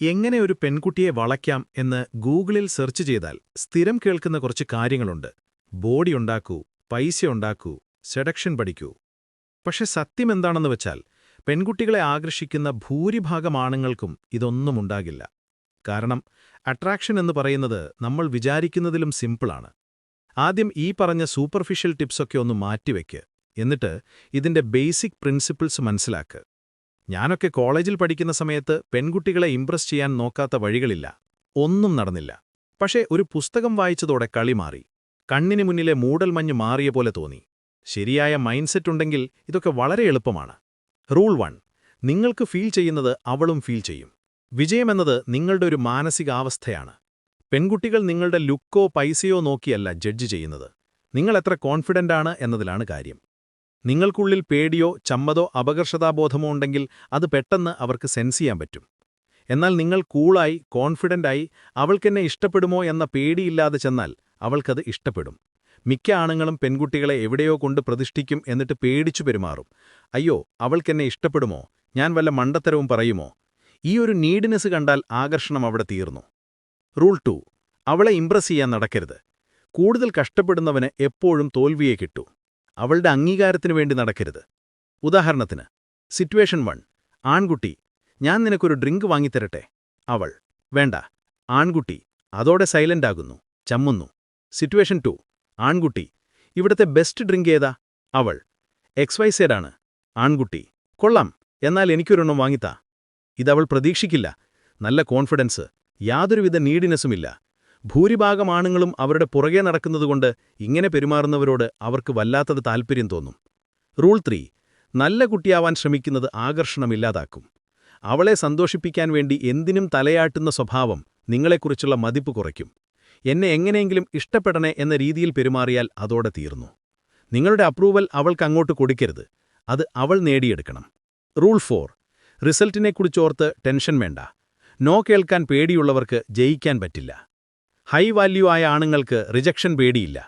എങ്ങനെ ഒരു പെൺകുട്ടിയെ വളയ്ക്കാം എന്ന് ഗൂഗിളിൽ സെർച്ച് ചെയ്താൽ സ്ഥിരം കേൾക്കുന്ന കുറച്ച് കാര്യങ്ങളുണ്ട്. ബോഡി ഉണ്ടാക്കൂ, പൈസ ഉണ്ടാക്കൂ, സെഡക്ഷൻ പഠിക്കൂ. പക്ഷെ സത്യമെന്താണെന്ന് വെച്ചാൽ പെൺകുട്ടികളെ ആകർഷിക്കുന്ന ഭൂരിഭാഗം ആണുങ്ങൾക്കും ഇതൊന്നും ഉണ്ടാകില്ല. കാരണം അട്രാക്ഷൻ എന്ന് പറയുന്നത് നമ്മൾ വിചാരിക്കുന്നതിലും സിമ്പിളാണ്. ആദ്യം ഈ പറഞ്ഞ സൂപ്പർഫിഷ്യൽ ടിപ്സൊക്കെ ഒന്ന് മാറ്റിവെക്ക്, എന്നിട്ട് ഇതിന്റെ ബേസിക് പ്രിൻസിപ്പിൾസ് മനസ്സിലാക്ക്. ഞാനൊക്കെ കോളേജിൽ പഠിക്കുന്ന സമയത്ത് പെൺകുട്ടികളെ ഇംപ്രസ് ചെയ്യാൻ നോക്കാത്ത വഴികളില്ല. ഒന്നും നടന്നില്ല. പക്ഷേ ഒരു പുസ്തകം വായിച്ചതോടെ കളി മാറി. കണ്ണിന് മുന്നിലെ മൂടൽമഞ്ഞ് മാറിയ പോലെ തോന്നി. ശരിയായ മൈൻഡ് സെറ്റ് ഉണ്ടെങ്കിൽ ഇതൊക്കെ വളരെ എളുപ്പമാണ്. റൂൾ 1: നിങ്ങൾക്ക് ഫീൽ ചെയ്യുന്നത് അവളും ഫീൽ ചെയ്യും. വിജയമെന്നത് നിങ്ങളുടെ ഒരു മാനസികാവസ്ഥയാണ്. പെൺകുട്ടികൾ നിങ്ങളുടെ ലുക്കോ പൈസയോ നോക്കിയല്ല ജഡ്ജ് ചെയ്യുന്നത്. നിങ്ങൾ എത്ര കോൺഫിഡന്റാണ് എന്നതിലാണ് കാര്യം. നിങ്ങൾക്കുള്ളിൽ പേടിയോ ചമ്മതോ അപകർഷതാബോധമോ ഉണ്ടെങ്കിൽ അത് പെട്ടെന്ന് അവർക്ക് സെൻസ് ചെയ്യാൻ പറ്റും. എന്നാൽ നിങ്ങൾ കൂളായി കോൺഫിഡന്റായി അവൾക്കെന്നെ ഇഷ്ടപ്പെടുമോ എന്ന പേടിയില്ലാതെ ചെന്നാൽ അവൾക്കത് ഇഷ്ടപ്പെടും. മിക്ക ആണുങ്ങളും പെൺകുട്ടികളെ എവിടെയോ കൊണ്ട് പ്രതിഷ്ഠിക്കും, എന്നിട്ട് പേടിച്ചു പെരുമാറും. അയ്യോ, അവൾക്കെന്നെ ഇഷ്ടപ്പെടുമോ, ഞാൻ വല്ല മണ്ടത്തരവും പറയുമോ? ഈ ഒരു നീഡിനെസ് കണ്ടാൽ ആകർഷണം അവിടെ തീർന്നു. റൂൾ 2: അവളെ ഇംപ്രസ് ചെയ്യാൻ നടക്കരുത്. കൂടുതൽ കഷ്ടപ്പെടുന്നവന് എപ്പോഴും തോൽവിയെ കിട്ടൂ. അവളുടെ അംഗീകാരത്തിനു വേണ്ടി നടക്കരുത്. ഉദാഹരണത്തിന്, സിറ്റുവേഷൻ 1: ആൺകുട്ടി: ഞാൻ നിനക്കൊരു ഡ്രിങ്ക് വാങ്ങിത്തരട്ടെ. അവൾ: വേണ്ട. ആൺകുട്ടി അതോടെ സൈലന്റ് ആകുന്നു, ചമ്മുന്നു. സിറ്റുവേഷൻ 2: ആൺകുട്ടി: ഇവിടത്തെ ബെസ്റ്റ് ഡ്രിങ്ക് ഏതാ? അവൾ: XYZ ആണ്. ആൺകുട്ടി: കൊള്ളാം, എന്നാൽ എനിക്കൊരെണ്ണം വാങ്ങിത്താ. ഇതവൾ പ്രതീക്ഷിക്കില്ല. നല്ല കോൺഫിഡൻസ്, യാതൊരുവിധ നീഡിനെസ്സുമില്ല. ഭൂരിഭാഗം ആണുങ്ങളും അവരുടെ പുറകെ നടക്കുന്നതുകൊണ്ട് ഇങ്ങനെ പെരുമാറുന്നവരോട് അവർക്ക് വല്ലാത്തത് താൽപ്പര്യം തോന്നും. റൂൾ 3: നല്ല കുട്ടിയാവാൻ ശ്രമിക്കുന്നത് ആകർഷണമില്ലാതാക്കും. അവളെ സന്തോഷിപ്പിക്കാൻ വേണ്ടി എന്തിനും തലയാട്ടുന്ന സ്വഭാവം നിങ്ങളെക്കുറിച്ചുള്ള മതിപ്പ് കുറയ്ക്കും. എന്നെ എങ്ങനെയെങ്കിലും ഇഷ്ടപ്പെടണേ എന്ന രീതിയിൽ പെരുമാറിയാൽ അതോടെ തീർന്നു. നിങ്ങളുടെ അപ്രൂവൽ അവൾക്കങ്ങോട്ട് കൊടുക്കരുത്, അത് അവൾ നേടിയെടുക്കണം. റൂൾ 4: റിസൾട്ടിനെക്കുറിച്ചോർത്ത് ടെൻഷൻ വേണ്ട. നോ കേൾക്കാൻ പേടിയുള്ളവർക്ക് ജയിക്കാൻ പറ്റില്ല. ഹൈ വാല്യൂ ആയ ആണുങ്ങൾക്ക് റിജക്ഷൻ പേടിയില്ല.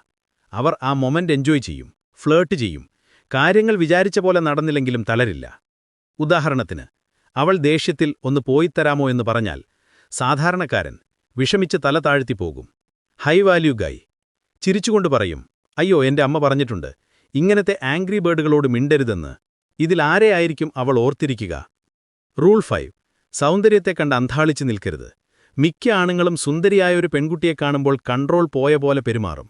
അവർ ആ മൊമെന്റ് എൻജോയ് ചെയ്യും, ഫ്ലേർട്ട് ചെയ്യും. കാര്യങ്ങൾ വിചാരിച്ച പോലെ നടന്നില്ലെങ്കിലും തളരില്ല. ഉദാഹരണത്തിന്, അവൾ ദേഷ്യത്തിൽ ഒന്ന് പോയിത്തരാമോ എന്ന് പറഞ്ഞാൽ സാധാരണക്കാരൻ വിഷമിച്ച് തല താഴ്ത്തിപ്പോകും. ഹൈ വാല്യൂ ഗായ് ചിരിച്ചുകൊണ്ട് പറയും, അയ്യോ, എന്റെ അമ്മ പറഞ്ഞിട്ടുണ്ട് ഇങ്ങനത്തെ ആംഗ്രി ബേർഡുകളോട് മിണ്ടരുതെന്ന്. ഇതിലാരെയായിരിക്കും അവൾ ഓർത്തിരിക്കുക? റൂൾ 5: സൗന്ദര്യത്തെ കണ്ട് അന്ധാളിച്ച് നിൽക്കരുത്. മിക്ക ആണുങ്ങളും സുന്ദരിയായ ഒരു പെൺകുട്ടിയെ കാണുമ്പോൾ കൺട്രോൾ പോയ പോലെ പെരുമാറും.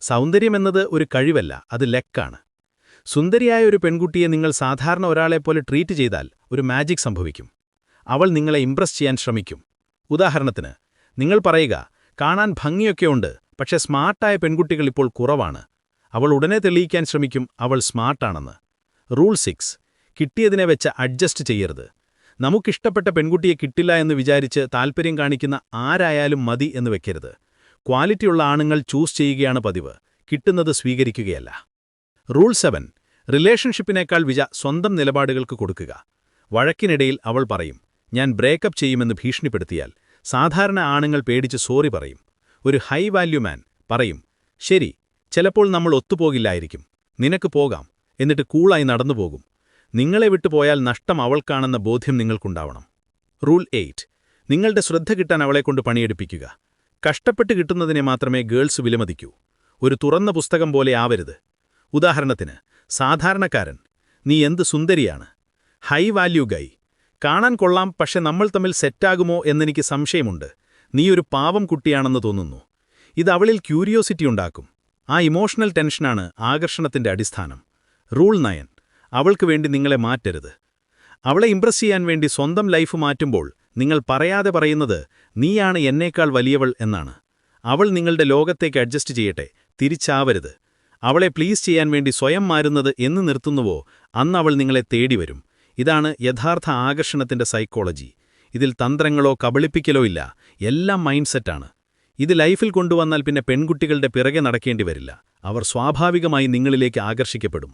സൗന്ദര്യമെന്നത് ഒരു കഴിവല്ല, അത് ലക്കാണ്. സുന്ദരിയായ ഒരു പെൺകുട്ടിയെ നിങ്ങൾ സാധാരണ ഒരാളെപ്പോലെ ട്രീറ്റ് ചെയ്താൽ ഒരു മാജിക് സംഭവിക്കും. അവൾ നിങ്ങളെ ഇംപ്രസ് ചെയ്യാൻ ശ്രമിക്കും. ഉദാഹരണത്തിന്, നിങ്ങൾ പറയുക, കാണാൻ ഭംഗിയൊക്കെയുണ്ട്, പക്ഷേ സ്മാർട്ടായ പെൺകുട്ടികൾ ഇപ്പോൾ കുറവാണ്. അവൾ ഉടനെ തെളിയിക്കാൻ ശ്രമിക്കും അവൾ സ്മാർട്ടാണെന്ന്. റൂൾ 6: കിട്ടിയതിനെ വെച്ച് അഡ്ജസ്റ്റ് ചെയ്യരുത്. നമുക്കിഷ്ടപ്പെട്ട പെൺകുട്ടിയെ കിട്ടില്ല എന്ന് വിചാരിച്ച് താൽപ്പര്യം കാണിക്കുന്ന ആരായാലും മതി എന്ന് വെക്കരുത്. ക്വാളിറ്റിയുള്ള ആണുങ്ങൾ ചൂസ് ചെയ്യുകയാണ് പതിവ്, കിട്ടുന്നത് സ്വീകരിക്കുകയല്ല. റൂൾ 7: റിലേഷൻഷിപ്പിനേക്കാൾ സ്വന്തം നിലപാടുകൾക്ക് കൊടുക്കുക. വഴക്കിനിടയിൽ അവൾ പറയും, ഞാൻ ബ്രേക്കപ്പ് ചെയ്യുമെന്ന് ഭീഷണിപ്പെടുത്തിയാൽ സാധാരണ ആണുങ്ങൾ പേടിച്ച് സോറി പറയും. ഒരു ഹൈ വാല്യൂ മാൻ പറയും, ശരി, ചിലപ്പോൾ നമ്മൾ ഒത്തുപോകില്ലായിരിക്കും, നിനക്ക് പോകാം, എന്നിട്ട് കൂളായി നടന്നുപോകും. നിങ്ങളെ വിട്ടുപോയാൽ നഷ്ടം അവൾക്കാണെന്ന ബോധ്യം നിങ്ങൾക്കുണ്ടാവണം. റൂൾ 8: നിങ്ങളുടെ ശ്രദ്ധ കിട്ടാൻ അവളെക്കൊണ്ട് പണിയെടുപ്പിക്കുക. കഷ്ടപ്പെട്ട് കിട്ടുന്നതിനെ മാത്രമേ ഗേൾസ് വിലമതിക്കൂ. ഒരു തുറന്ന പുസ്തകം പോലെ ആവരുത്. ഉദാഹരണത്തിന്, സാധാരണക്കാരൻ: നീ എന്ത് സുന്ദരിയാണ്. ഹൈ വാല്യൂ ഗൈ: കാണാൻ കൊള്ളാം, പക്ഷെ നമ്മൾ തമ്മിൽ സെറ്റാകുമോ എന്നെനിക്ക് സംശയമുണ്ട്. നീ ഒരു പാവം കുട്ടിയാണെന്ന് തോന്നുന്നു. ഇത് അവളിൽ ക്യൂരിയോസിറ്റി ഉണ്ടാക്കും. ആ ഇമോഷണൽ ടെൻഷനാണ് ആകർഷണത്തിന്റെ അടിസ്ഥാനം. റൂൾ 9: അവൾക്ക് വേണ്ടി നിങ്ങളെ മാറ്റരുത്. അവളെ ഇംപ്രസ് ചെയ്യാൻ വേണ്ടി സ്വന്തം ലൈഫ് മാറ്റുമ്പോൾ നിങ്ങൾ പറയാതെ പറയുന്നത് നീയാണ് എന്നേക്കാൾ വലിയവൾ എന്നാണ്. അവൾ നിങ്ങളുടെ ലോകത്തേക്ക് അഡ്ജസ്റ്റ് ചെയ്യട്ടെ, തിരിച്ചാവരുത്. അവളെ പ്ലീസ് ചെയ്യാൻ വേണ്ടി സ്വയം മാറുന്നത് എന്ന് നിർത്തുന്നുവോ അന്ന് അവൾ നിങ്ങളെ തേടിവരും. ഇതാണ് യഥാർത്ഥ ആകർഷണത്തിന്റെ സൈക്കോളജി. ഇതിൽ തന്ത്രങ്ങളോ കബളിപ്പിക്കലോ ഇല്ല, എല്ലാം മൈൻഡ് സെറ്റാണ്. ഇത് ലൈഫിൽ കൊണ്ടുവന്നാൽ പിന്നെ പെൺകുട്ടികളുടെ പിറകെ നടക്കേണ്ടി വരില്ല. അവർ സ്വാഭാവികമായി നിങ്ങളിലേക്ക് ആകർഷിക്കപ്പെടും.